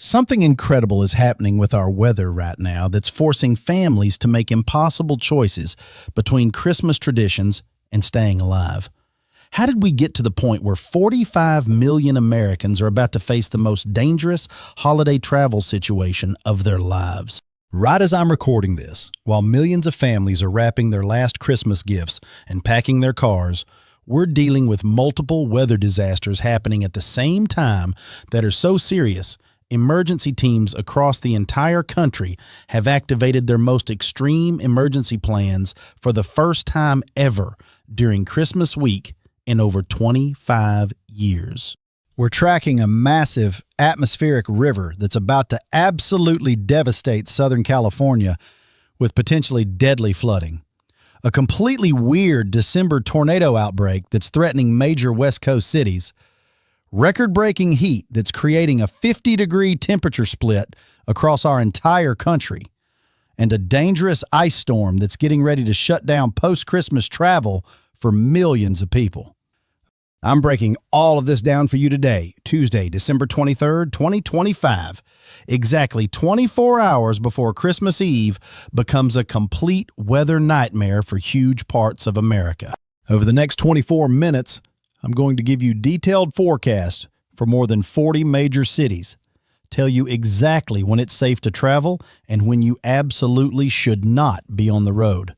Something incredible is happening with our weather right now that's forcing families to make impossible choices between Christmas traditions and staying alive. How did we get to the point where 45 million Americans are about to face the most dangerous holiday travel situation of their lives? Right as I'm recording this, while millions of families are wrapping their last Christmas gifts and packing their cars, we're dealing with multiple weather disasters happening at the same time that are so serious, emergency teams across the entire country have activated their most extreme emergency plans for the first time ever during Christmas week in over 25 years. We're tracking a massive atmospheric river that's about to absolutely devastate Southern California with potentially deadly flooding. A completely weird December tornado outbreak that's threatening major West Coast cities. Record-breaking heat that's creating a 50-degree temperature split across our entire country. And a dangerous ice storm that's getting ready to shut down post-Christmas travel for millions of people. I'm breaking all of this down for you today, Tuesday, December 23rd, 2025, exactly 24 hours before Christmas Eve becomes a complete weather nightmare for huge parts of America. Over the next 24 minutes, I'm going to give you detailed forecasts for more than 40 major cities, tell you exactly when it's safe to travel and when you absolutely should not be on the road.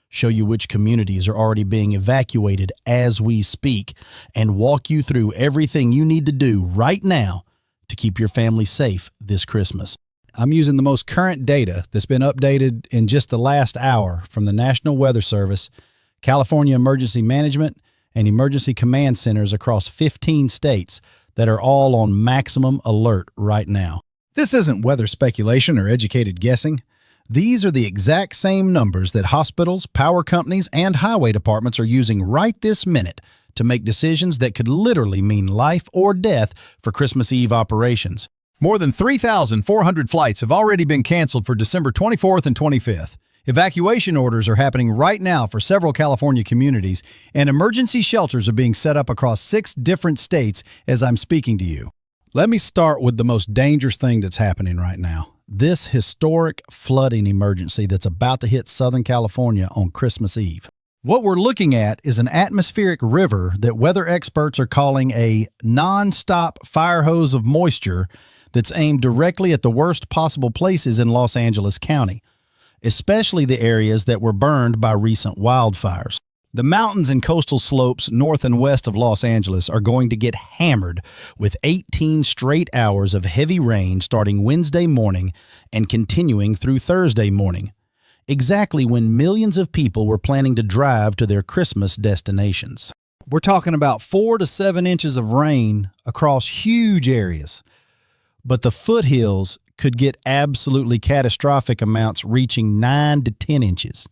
Show you which communities are already being evacuated as we speak, and walk you through everything you need to do right now to keep your family safe this Christmas. I'm using the most current data that's been updated in just the last hour from the National Weather Service, California Emergency Management, and emergency command centers across 15 states that are all on maximum alert right now. This isn't weather speculation or educated guessing. These are the exact same numbers that hospitals, power companies, and highway departments are using right this minute to make decisions that could literally mean life or death for Christmas Eve operations. More than 3,400 flights have already been canceled for December 24th and 25th. Evacuation orders are happening right now for several California communities, and emergency shelters are being set up across 6 different states as I'm speaking to you. Let me start with the most dangerous thing that's happening right now. This historic flooding emergency that's about to hit Southern California on Christmas Eve. What we're looking at is an atmospheric river that weather experts are calling a non-stop fire hose of moisture that's aimed directly at the worst possible places in Los Angeles County, especially the areas that were burned by recent wildfires. The mountains and coastal slopes north and west of Los Angeles are going to get hammered with 18 straight hours of heavy rain starting Wednesday morning and continuing through Thursday morning, exactly when millions of people were planning to drive to their Christmas destinations. We're talking about 4 to 7 inches of rain across huge areas, but the foothills could get absolutely catastrophic amounts reaching 9 to 10 inches.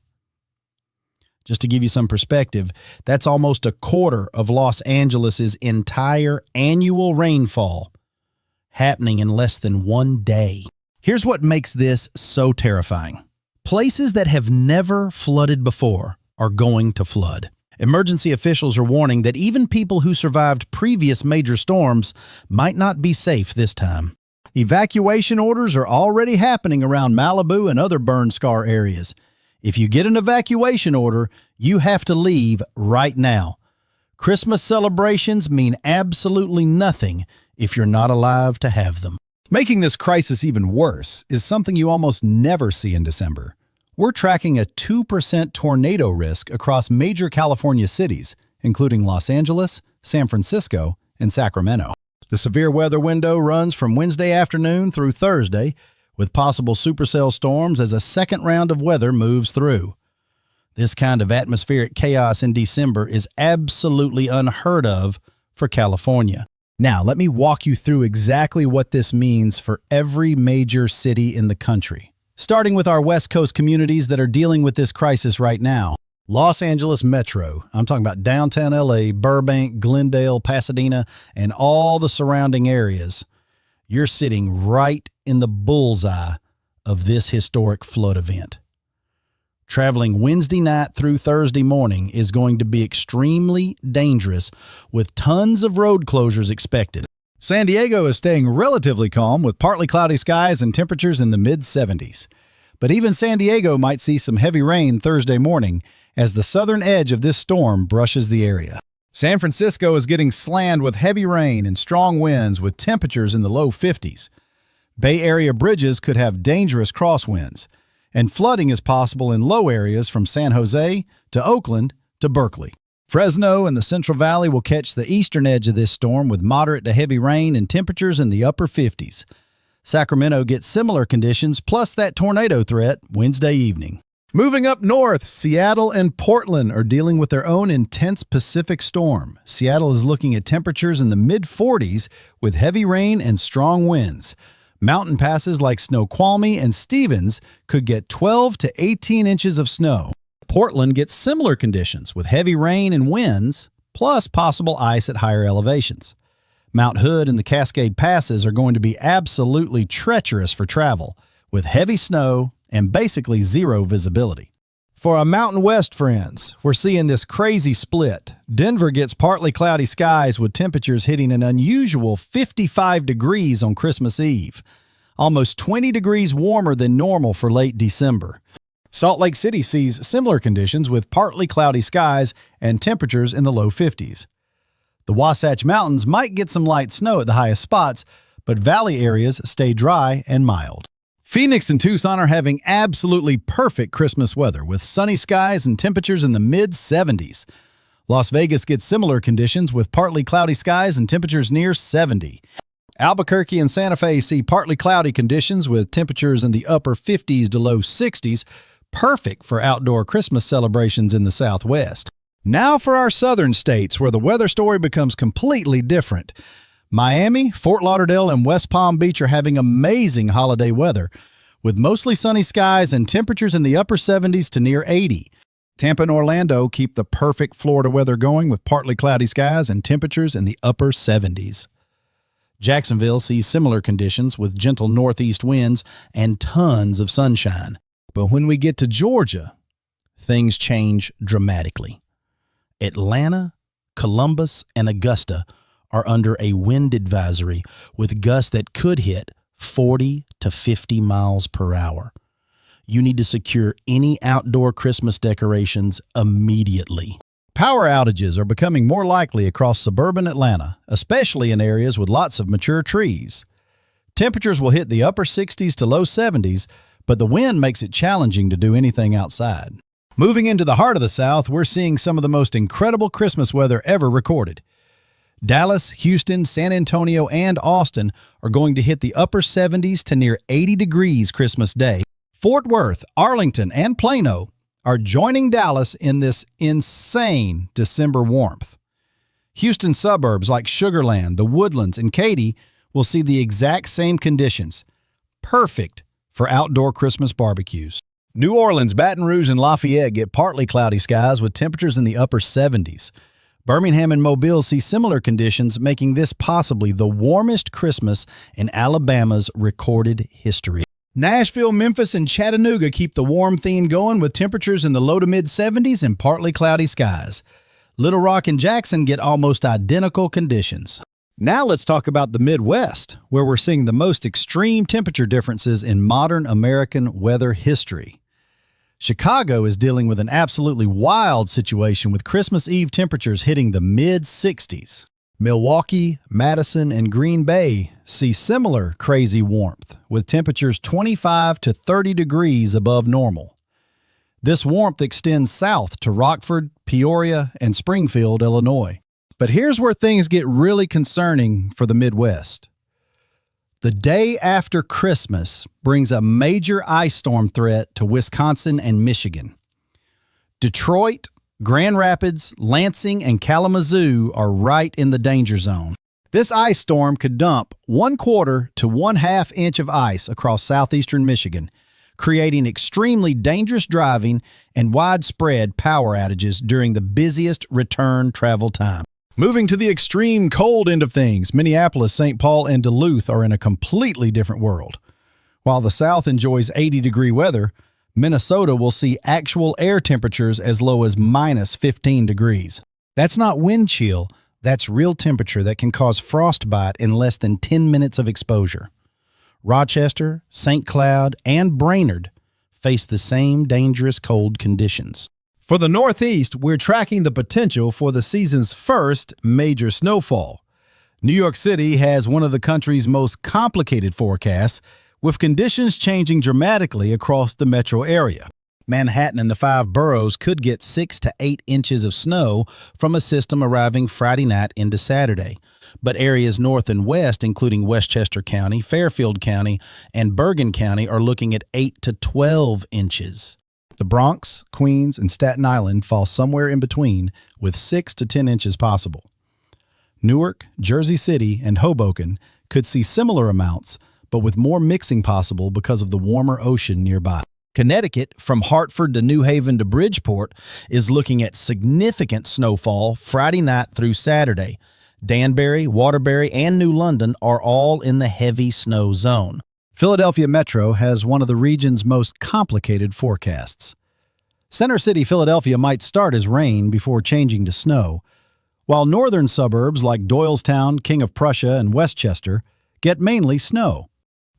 Just to give you some perspective, that's almost a quarter of Los Angeles's entire annual rainfall happening in less than one day. Here's what makes this so terrifying. Places that have never flooded before are going to flood. Emergency officials are warning that even people who survived previous major storms might not be safe this time. Evacuation orders are already happening around Malibu and other burn scar areas. If you get an evacuation order, you have to leave right now. Christmas celebrations mean absolutely nothing if you're not alive to have them. Making this crisis even worse is something you almost never see in December. We're tracking a 2% tornado risk across major California cities, including Los Angeles, San Francisco, and Sacramento. The severe weather window runs from Wednesday afternoon through Thursday, with possible supercell storms as a second round of weather moves through. This kind of atmospheric chaos in December is absolutely unheard of for California. Now, let me walk you through exactly what this means for every major city in the country, starting with our West Coast communities that are dealing with this crisis right now. Los Angeles Metro, I'm talking about downtown LA, Burbank, Glendale, Pasadena, and all the surrounding areas. You're sitting right in the bullseye of this historic flood event. Traveling Wednesday night through Thursday morning is going to be extremely dangerous with tons of road closures expected. San Diego is staying relatively calm with partly cloudy skies and temperatures in the mid-70s. But even San Diego might see some heavy rain Thursday morning as the southern edge of this storm brushes the area. San Francisco is getting slammed with heavy rain and strong winds with temperatures in the low 50s. Bay Area bridges could have dangerous crosswinds, and flooding is possible in low areas from San Jose to Oakland to Berkeley. Fresno and the Central Valley will catch the eastern edge of this storm with moderate to heavy rain and temperatures in the upper 50s. Sacramento gets similar conditions plus that tornado threat Wednesday evening. Moving up north, Seattle and Portland are dealing with their own intense Pacific storm. Seattle is looking at temperatures in the mid-40s with heavy rain and strong winds. Mountain passes like Snoqualmie and Stevens could get 12 to 18 inches of snow. Portland gets similar conditions with heavy rain and winds, plus possible ice at higher elevations. Mount Hood and the Cascade Passes are going to be absolutely treacherous for travel, with heavy snow and basically zero visibility. For our Mountain West friends, we're seeing this crazy split. Denver gets partly cloudy skies with temperatures hitting an unusual 55 degrees on Christmas Eve, almost 20 degrees warmer than normal for late December. Salt Lake City sees similar conditions with partly cloudy skies and temperatures in the low 50s. The Wasatch Mountains might get some light snow at the highest spots, but valley areas stay dry and mild. Phoenix and Tucson are having absolutely perfect Christmas weather with sunny skies and temperatures in the mid-70s. Las Vegas gets similar conditions with partly cloudy skies and temperatures near 70. Albuquerque and Santa Fe see partly cloudy conditions with temperatures in the upper 50s to low 60s, perfect for outdoor Christmas celebrations in the Southwest. Now for our southern states where the weather story becomes completely different. Miami, Fort Lauderdale, and West Palm Beach are having amazing holiday weather with mostly sunny skies and temperatures in the upper 70s to near 80. Tampa and Orlando keep the perfect Florida weather going with partly cloudy skies and temperatures in the upper 70s. Jacksonville sees similar conditions with gentle northeast winds and tons of sunshine. But when we get to Georgia, things change dramatically. Atlanta, Columbus, and Augusta are under a wind advisory with gusts that could hit 40 to 50 miles per hour. You need to secure any outdoor Christmas decorations immediately. Power outages are becoming more likely across suburban Atlanta, especially in areas with lots of mature trees. Temperatures will hit the upper 60s to low 70s, but the wind makes it challenging to do anything outside. Moving into the heart of the South, we're seeing some of the most incredible Christmas weather ever recorded. Dallas, Houston, San Antonio, and Austin are going to hit the upper 70s to near 80 degrees Christmas Day. Fort Worth, Arlington, and Plano are joining Dallas in this insane December warmth. Houston suburbs like Sugar Land, The Woodlands, and Katy will see the exact same conditions. Perfect for outdoor Christmas barbecues. New Orleans, Baton Rouge, and Lafayette get partly cloudy skies with temperatures in the upper 70s. Birmingham and Mobile see similar conditions, making this possibly the warmest Christmas in Alabama's recorded history. Nashville, Memphis, and Chattanooga keep the warm theme going with temperatures in the low to mid-70s and partly cloudy skies. Little Rock and Jackson get almost identical conditions. Now let's talk about the Midwest, where we're seeing the most extreme temperature differences in modern American weather history. Chicago is dealing with an absolutely wild situation with Christmas Eve temperatures hitting the mid-60s. Milwaukee, Madison, and Green Bay see similar crazy warmth, with temperatures 25 to 30 degrees above normal. This warmth extends south to Rockford, Peoria, and Springfield, Illinois. But here's where things get really concerning for the Midwest. The day after Christmas brings a major ice storm threat to Wisconsin and Michigan. Detroit, Grand Rapids, Lansing, and Kalamazoo are right in the danger zone. This ice storm could dump 1/4 to 1/2 inch of ice across southeastern Michigan, creating extremely dangerous driving and widespread power outages during the busiest return travel time. Moving to the extreme cold end of things, Minneapolis, St. Paul, and Duluth are in a completely different world. While the South enjoys 80-degree weather, Minnesota will see actual air temperatures as low as -15 degrees. That's not wind chill, That's real temperature that can cause frostbite in less than 10 minutes of exposure. Rochester, St. Cloud, and Brainerd face the same dangerous cold conditions. For the Northeast, we're tracking the potential for the season's first major snowfall. New York City has one of the country's most complicated forecasts, with conditions changing dramatically across the metro area. Manhattan and the 5 boroughs could get 6 to 8 inches of snow from a system arriving Friday night into Saturday. But areas north and west, including Westchester County, Fairfield County, and Bergen County, are looking at 8 to 12 inches. The Bronx, Queens, and Staten Island fall somewhere in between, with 6 to 10 inches possible. Newark, Jersey City, and Hoboken could see similar amounts, but with more mixing possible because of the warmer ocean nearby. Connecticut, from Hartford to New Haven to Bridgeport, is looking at significant snowfall Friday night through Saturday. Danbury, Waterbury, and New London are all in the heavy snow zone. Philadelphia Metro has one of the region's most complicated forecasts. Center City, Philadelphia might start as rain before changing to snow, while northern suburbs like Doylestown, King of Prussia, and Westchester get mainly snow.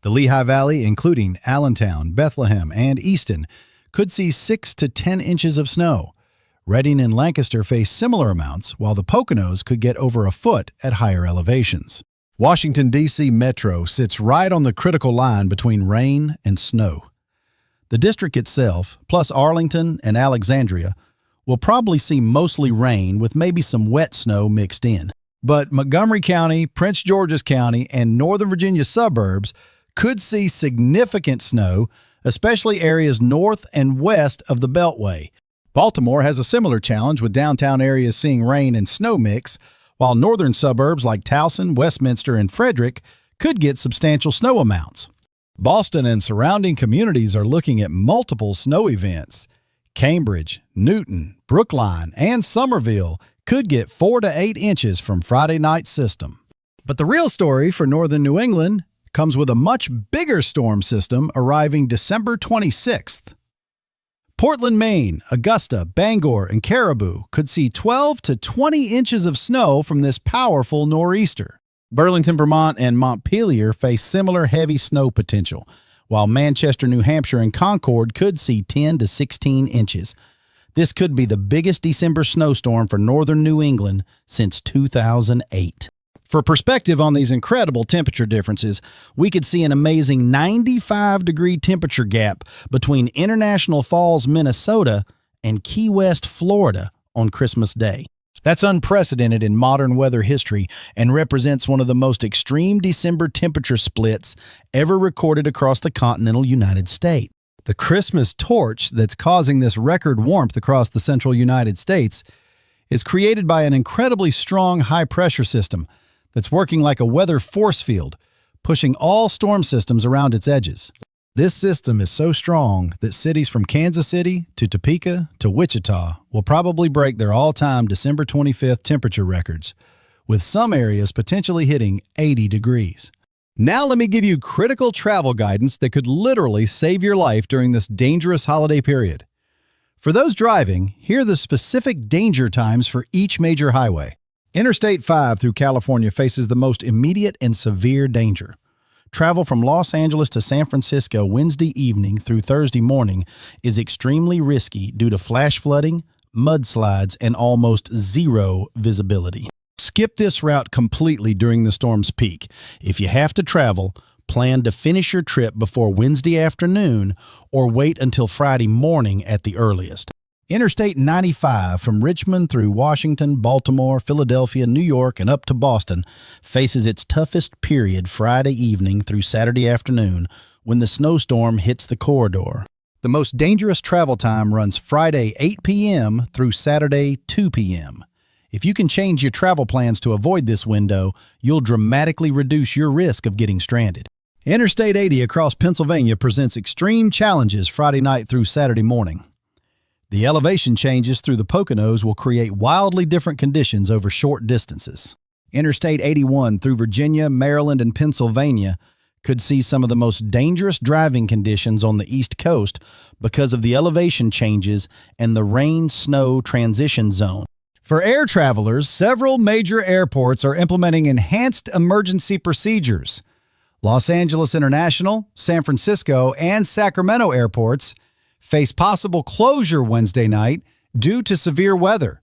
The Lehigh Valley, including Allentown, Bethlehem, and Easton, could see 6 to 10 inches of snow. Reading and Lancaster face similar amounts, while the Poconos could get over a foot at higher elevations. Washington, D.C. Metro sits right on the critical line between rain and snow. The district itself, plus Arlington and Alexandria, will probably see mostly rain with maybe some wet snow mixed in. But Montgomery County, Prince George's County, and Northern Virginia suburbs could see significant snow, especially areas north and west of the Beltway. Baltimore has a similar challenge, with downtown areas seeing rain and snow mix, while northern suburbs like Towson, Westminster, and Frederick could get substantial snow amounts. Boston and surrounding communities are looking at multiple snow events. Cambridge, Newton, Brookline, and Somerville could get 4 to 8 inches from Friday night's system. But the real story for northern New England comes with a much bigger storm system arriving December 26th. Portland, Maine, Augusta, Bangor, and Caribou could see 12 to 20 inches of snow from this powerful nor'easter. Burlington, Vermont, and Montpelier face similar heavy snow potential, while Manchester, New Hampshire, and Concord could see 10 to 16 inches. This could be the biggest December snowstorm for northern New England since 2008. For perspective on these incredible temperature differences, we could see an amazing 95-degree temperature gap between International Falls, Minnesota, and Key West, Florida on Christmas Day. That's unprecedented in modern weather history and represents one of the most extreme December temperature splits ever recorded across the continental United States. The Christmas torch that's causing this record warmth across the central United States is created by an incredibly strong high-pressure system that's working like a weather force field, pushing all storm systems around its edges. This system is so strong that cities from Kansas City to Topeka to Wichita will probably break their all-time December 25th temperature records, with some areas potentially hitting 80 degrees. Now let me give you critical travel guidance that could literally save your life during this dangerous holiday period. For those driving, here are the specific danger times for each major highway. Interstate 5 through California faces the most immediate and severe danger. Travel from Los Angeles to San Francisco Wednesday evening through Thursday morning is extremely risky due to flash flooding, mudslides, and almost zero visibility. Skip this route completely during the storm's peak. If you have to travel, plan to finish your trip before Wednesday afternoon or wait until Friday morning at the earliest. Interstate 95 from Richmond through Washington, Baltimore, Philadelphia, New York, and up to Boston faces its toughest period Friday evening through Saturday afternoon when the snowstorm hits the corridor. The most dangerous travel time runs Friday 8 p.m. through Saturday 2 p.m. If you can change your travel plans to avoid this window, you'll dramatically reduce your risk of getting stranded. Interstate 80 across Pennsylvania presents extreme challenges Friday night through Saturday morning. The elevation changes through the Poconos will create wildly different conditions over short distances. Interstate 81 through Virginia, Maryland, and Pennsylvania could see some of the most dangerous driving conditions on the East Coast because of the elevation changes and the rain-snow transition zone. For air travelers, several major airports are implementing enhanced emergency procedures. Los Angeles International, San Francisco, and Sacramento airports face possible closure Wednesday night due to severe weather.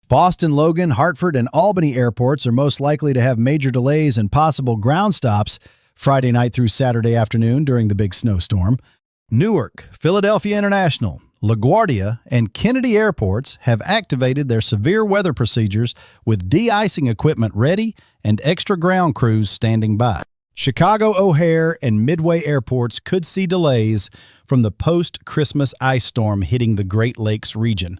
Boston, Logan, Hartford, and Albany airports are most likely to have major delays and possible ground stops Friday night through Saturday afternoon during the big snowstorm. Newark, Philadelphia International, LaGuardia, and Kennedy airports have activated their severe weather procedures with de-icing equipment ready and extra ground crews standing by. Chicago O'Hare and Midway airports could see delays from the post-Christmas ice storm hitting the Great Lakes region,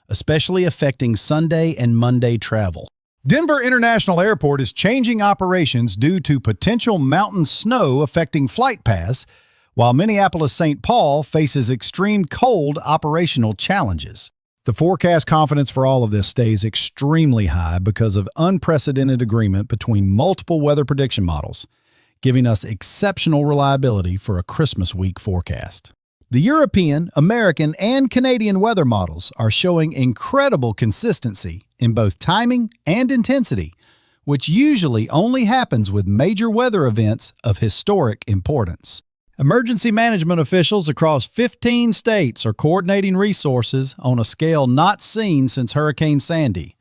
especially affecting Sunday and Monday travel. Denver International Airport is changing operations due to potential mountain snow affecting flight paths, while Minneapolis-St. Paul faces extreme cold operational challenges. The forecast confidence for all of this stays extremely high because of unprecedented agreement between multiple weather prediction models, giving us exceptional reliability for a Christmas week forecast. The European, American, and Canadian weather models are showing incredible consistency in both timing and intensity, which usually only happens with major weather events of historic importance. Emergency management officials across 15 states are coordinating resources on a scale not seen since Hurricane Sandy,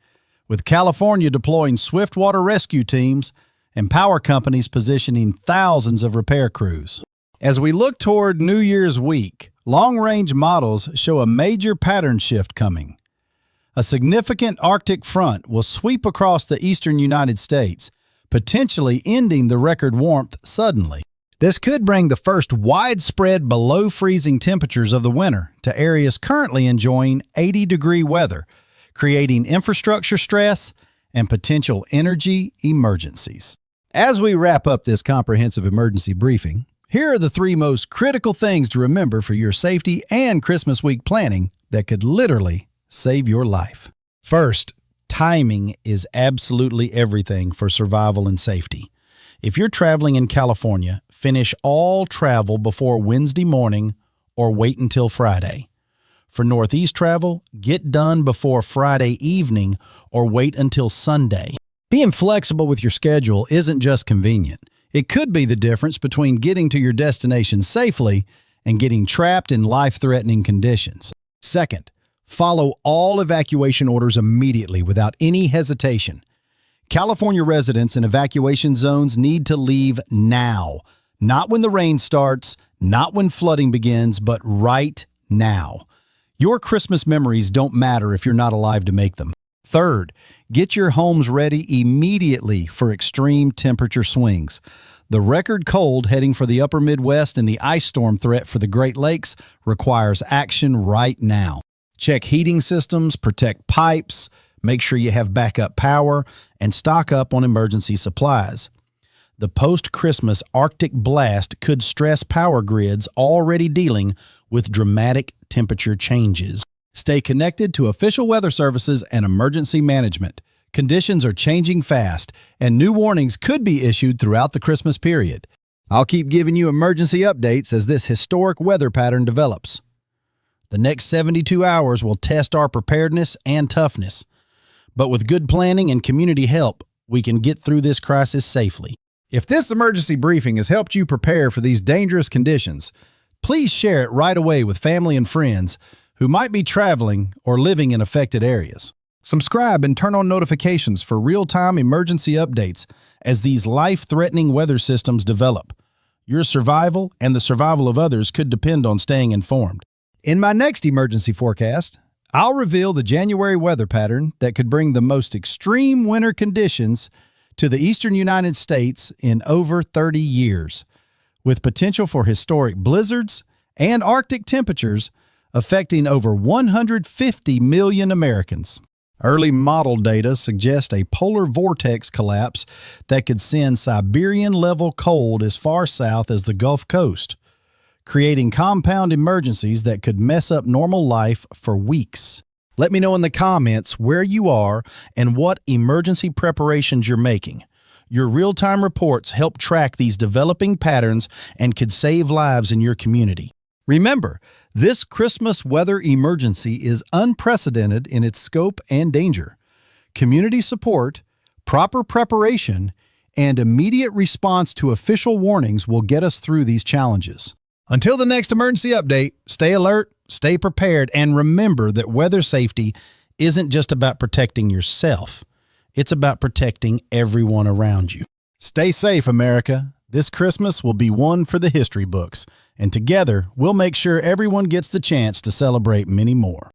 with California deploying swift water rescue teams and power companies positioning thousands of repair crews. As we look toward New Year's week, long-range models show a major pattern shift coming. A significant Arctic front will sweep across the eastern United States, potentially ending the record warmth suddenly. This could bring the first widespread below-freezing temperatures of the winter to areas currently enjoying 80-degree weather, creating infrastructure stress and potential energy emergencies. As we wrap up this comprehensive emergency briefing, here are the 3 most critical things to remember for your safety and Christmas week planning that could literally save your life. First, timing is absolutely everything for survival and safety. If you're traveling in California, finish all travel before Wednesday morning or wait until Friday. For Northeast travel, get done before Friday evening or wait until Sunday. Being flexible with your schedule isn't just convenient. It could be the difference between getting to your destination safely and getting trapped in life-threatening conditions. Second, follow all evacuation orders immediately without any hesitation. California residents in evacuation zones need to leave now. Not when the rain starts, not when flooding begins, but right now. Your Christmas memories don't matter if you're not alive to make them. Third, get your homes ready immediately for extreme temperature swings. The record cold heading for the upper Midwest and the ice storm threat for the Great Lakes requires action right now. Check heating systems, protect pipes, make sure you have backup power, and stock up on emergency supplies. The post-Christmas Arctic blast could stress power grids already dealing with dramatic temperature changes. Stay connected to official weather services and emergency management. Conditions are changing fast, and new warnings could be issued throughout the Christmas period. I'll keep giving you emergency updates as this historic weather pattern develops. The next 72 hours will test our preparedness and toughness. But with good planning and community help, we can get through this crisis safely. If this emergency briefing has helped you prepare for these dangerous conditions, please share it right away with family and friends who might be traveling or living in affected areas. Subscribe and turn on notifications for real-time emergency updates as these life-threatening weather systems develop. Your survival and the survival of others could depend on staying informed. In my next emergency forecast, I'll reveal the January weather pattern that could bring the most extreme winter conditions to the eastern United States in over 30 years, with potential for historic blizzards and Arctic temperatures affecting over 150 million Americans. Early model data suggest a polar vortex collapse that could send Siberian-level cold as far south as the Gulf Coast, creating compound emergencies that could mess up normal life for weeks. Let me know in the comments where you are and what emergency preparations you're making. Your real-time reports help track these developing patterns and could save lives in your community. Remember, This Christmas weather emergency is unprecedented in its scope and danger. Community support, proper preparation, and immediate response to official warnings will get us through these challenges. Until the next emergency update, stay alert, stay prepared, and remember that weather safety isn't just about protecting yourself. It's about protecting everyone around you. Stay safe, America. This Christmas will be one for the history books, and together we'll make sure everyone gets the chance to celebrate many more.